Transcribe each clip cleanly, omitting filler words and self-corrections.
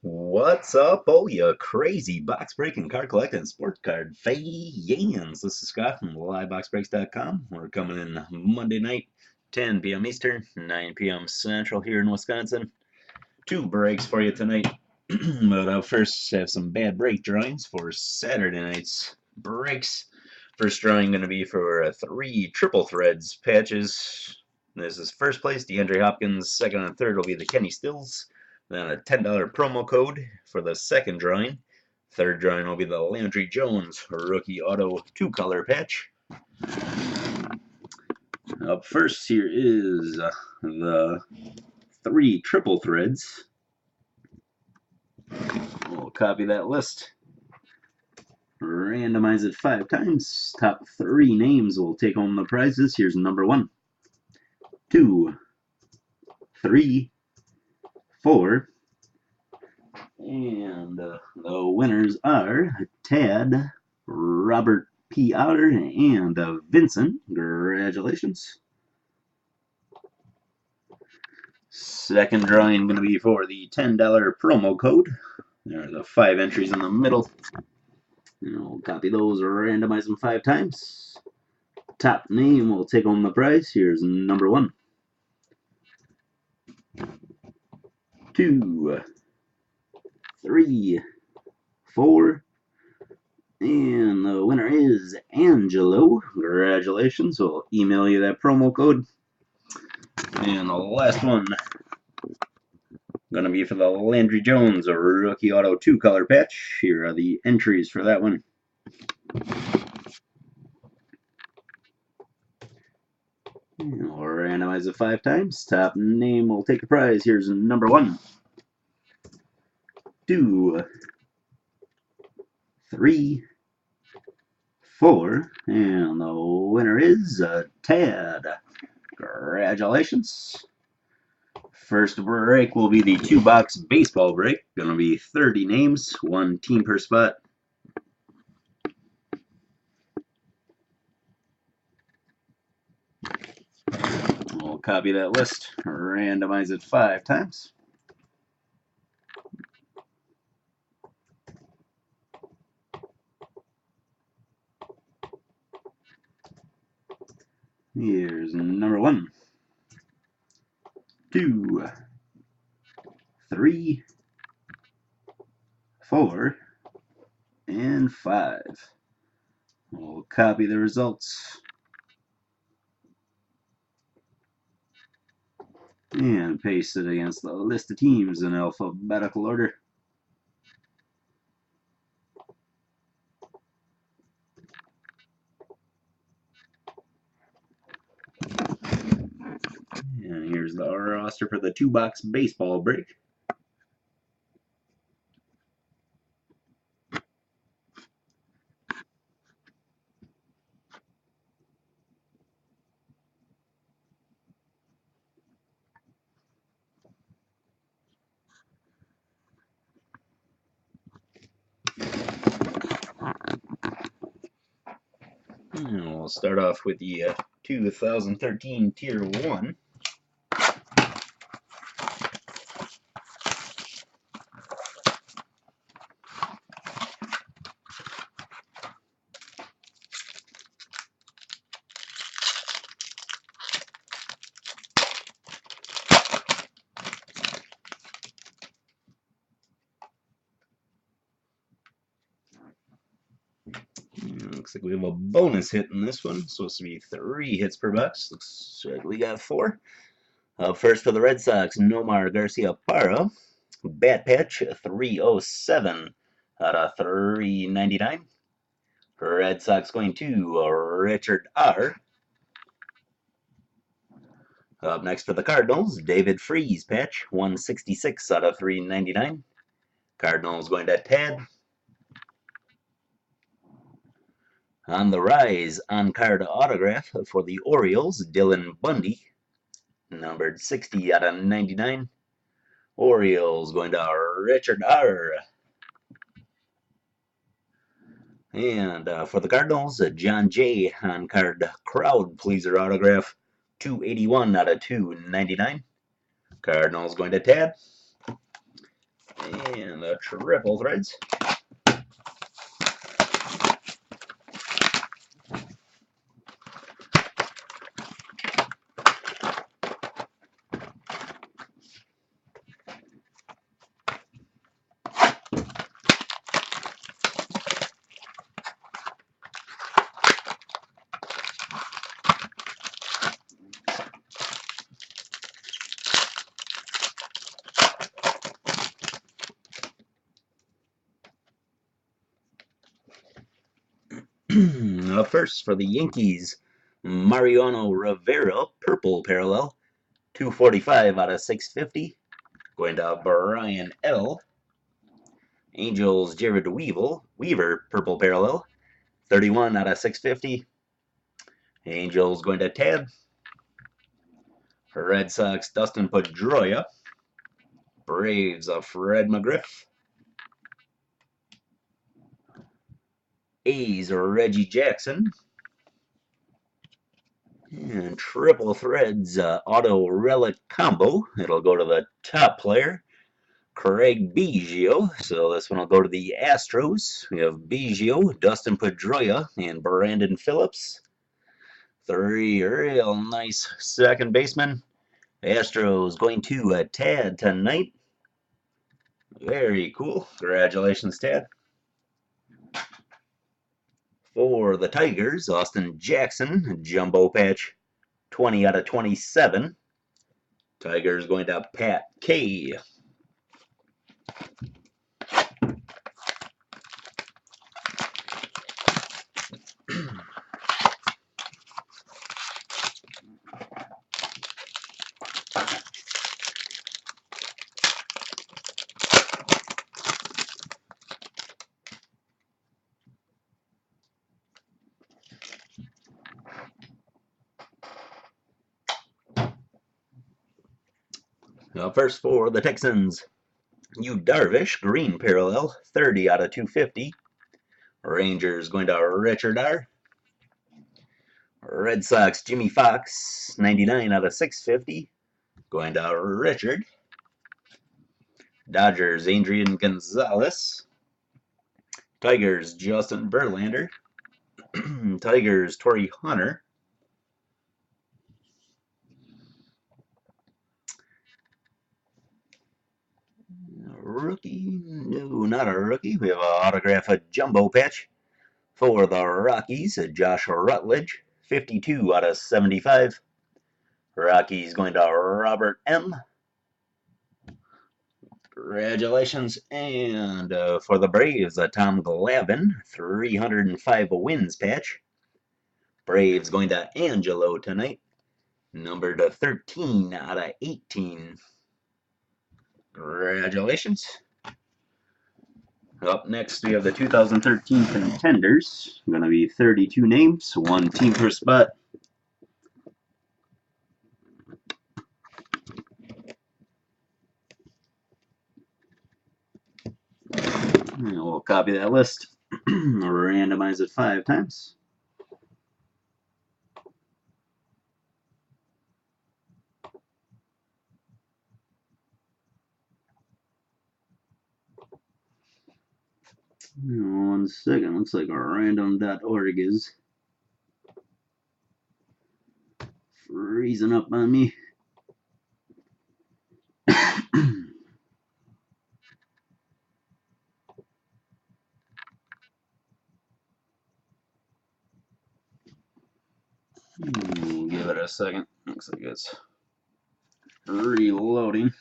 What's up, all you crazy box breaking, card collecting, sports card fans? This is Scott from LiveBoxBreaks.com. We're coming in Monday night, 10 p.m. Eastern, 9 p.m. Central here in Wisconsin. Two breaks for you tonight. But I'll first have some bad break drawings for Saturday night's breaks. First drawing going to be for three triple threads patches. This is first place, DeAndre Hopkins. Second and third will be the Kenny Stills. Then a $10 promo code for the second drawing. Third drawing will be the Landry Jones rookie auto 2-color patch. Up first here is the three triple threads. We'll copy that list. Randomize it 5 times. Top 3 names will take home the prizes. Here's number 1, 2, 3, 4. And the winners are Tad, Robert P. Otter, and Vincent. Congratulations. Second drawing going to be for the $10 promo code. There's the 5 entries in the middle. And we'll copy those, randomize them 5 times. Top name will take home the prize. Here's number 1, 2, 3, 4, and the winner is Angelo. Congratulations. We'll email you that promo code. And the last one gonna be for the Landry Jones rookie auto 2-color patch. Here are the entries for that one. We'll randomize it 5 times. Top name will take a prize. Here's number 1, 2, 3, 4, and the winner is Tad. Congratulations. First break will be the 2-box baseball break. Going to be 30 names, 1 team per spot. We'll copy that list, randomize it 5 times. Here's number 1, 2, 3, 4, and 5. We'll copy the results and paste it against the list of teams in alphabetical order. And here's the roster for the 2-box baseball break. And we'll start off with the 2013 Tier 1. Looks like we have a bonus hit in this one. It's supposed to be 3 hits per box. Looks like we got 4. First for the Red Sox, Nomar Garciaparra. Bat patch, 307 out of 399. Red Sox going to Richard R. Up next for the Cardinals, David Freese patch, 166 out of 399. Cardinals going to Tad. On the rise, on-card autograph for the Orioles, Dylan Bundy, numbered 60 out of 99. Orioles going to Richard R. And for the Cardinals, John J. on-card crowd pleaser autograph, 281 out of 299. Cardinals going to Tad. And the triple threads. Up first for the Yankees, Mariano Rivera, purple parallel, 245 out of 650. Going to Brian L. Angels, Jared Weaver, purple parallel, 31 out of 650. Angels going to Tad. Red Sox, Dustin Pedroia. Braves, Fred McGriff. A's, Reggie Jackson. And triple threads, auto relic combo. It'll go to the top player, Craig Biggio. So this one will go to the Astros. We have Biggio, Dustin Pedroia, and Brandon Phillips. Three real nice second basemen. Astros going to Tad tonight. Very cool. Congratulations, Tad. For the Tigers, Austin Jackson, jumbo patch, 20 out of 27. Tigers going to Pat K. First for the Texans, Yu Darvish, green parallel, 30 out of 250. Rangers going to Richard R. Red Sox, Jimmy Fox, 99 out of 650. Going to Richard. Dodgers, Adrian Gonzalez. Tigers, Justin Verlander. Tigers, Torrey Hunter. Rookie? No, not a rookie. We have an autograph, a jumbo patch for the Rockies, Josh Rutledge, 52 out of 75. Rockies going to Robert M. Congratulations. And for the Braves, Tom Glavine, 305 wins patch. Braves going to Angelo tonight, numbered 13 out of 18. Congratulations. Up next, we have the 2013 contenders. Going to be 32 names, one team per spot. And we'll copy that list, randomize it 5 times. One second, looks like random.org is freezing up on me. We'll give it a second. Looks like it's reloading.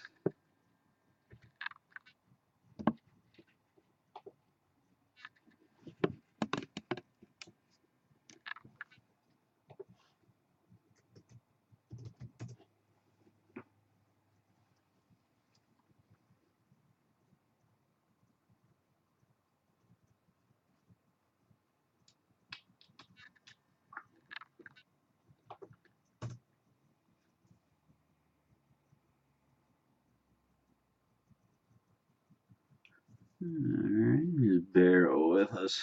Alright, just bear with us.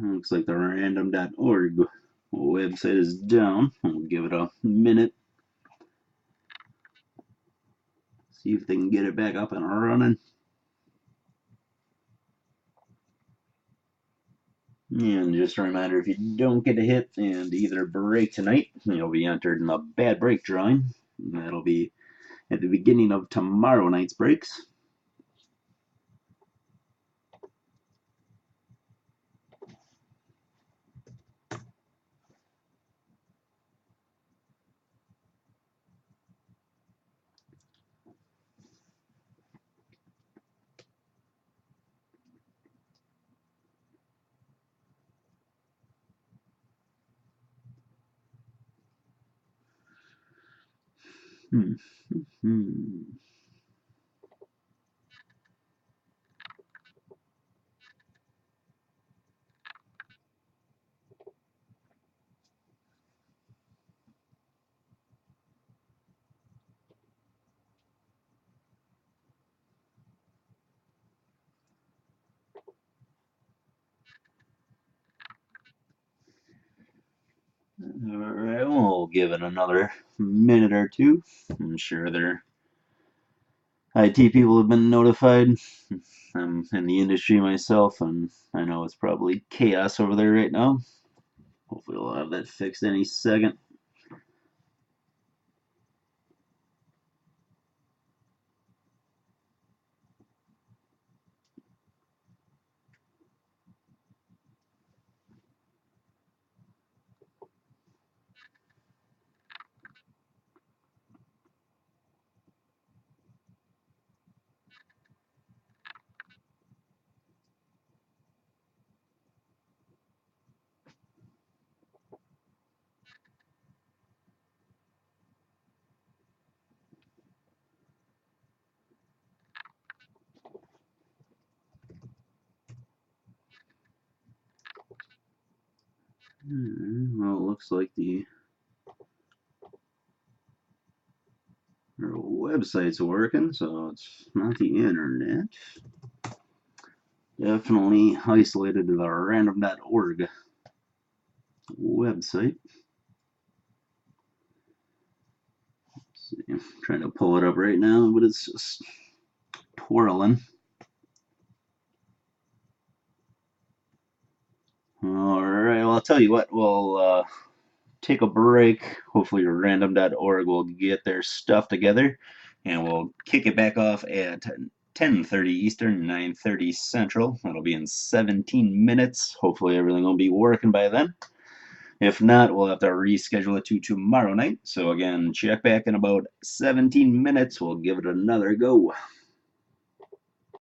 Looks like the random.org website is down. We'll give it a minute. See if they can get it back up and running. And just a reminder, if you don't get a hit and either break tonight, you'll be entered in a bad break drawing. That'll be at the beginning of tomorrow night's breaks. Alright, we'll give it another minute or two. I'm sure their IT people have been notified. I'm in the industry myself, and I know it's probably chaos over there right now. Hopefully we'll have that fixed any second. Well, it looks like our website's working, so it's not the internet. Definitely isolated to the random.org website. Let's see, I'm trying to pull it up right now, but it's just twirling. Alright, well, I'll tell you what, we'll take a break. Hopefully random.org will get their stuff together, and we'll kick it back off at 10:30 Eastern, 9:30 Central. That'll be in 17 minutes. Hopefully everything will be working by then. If not, we'll have to reschedule it to tomorrow night. So again, check back in about 17 minutes. We'll give it another go.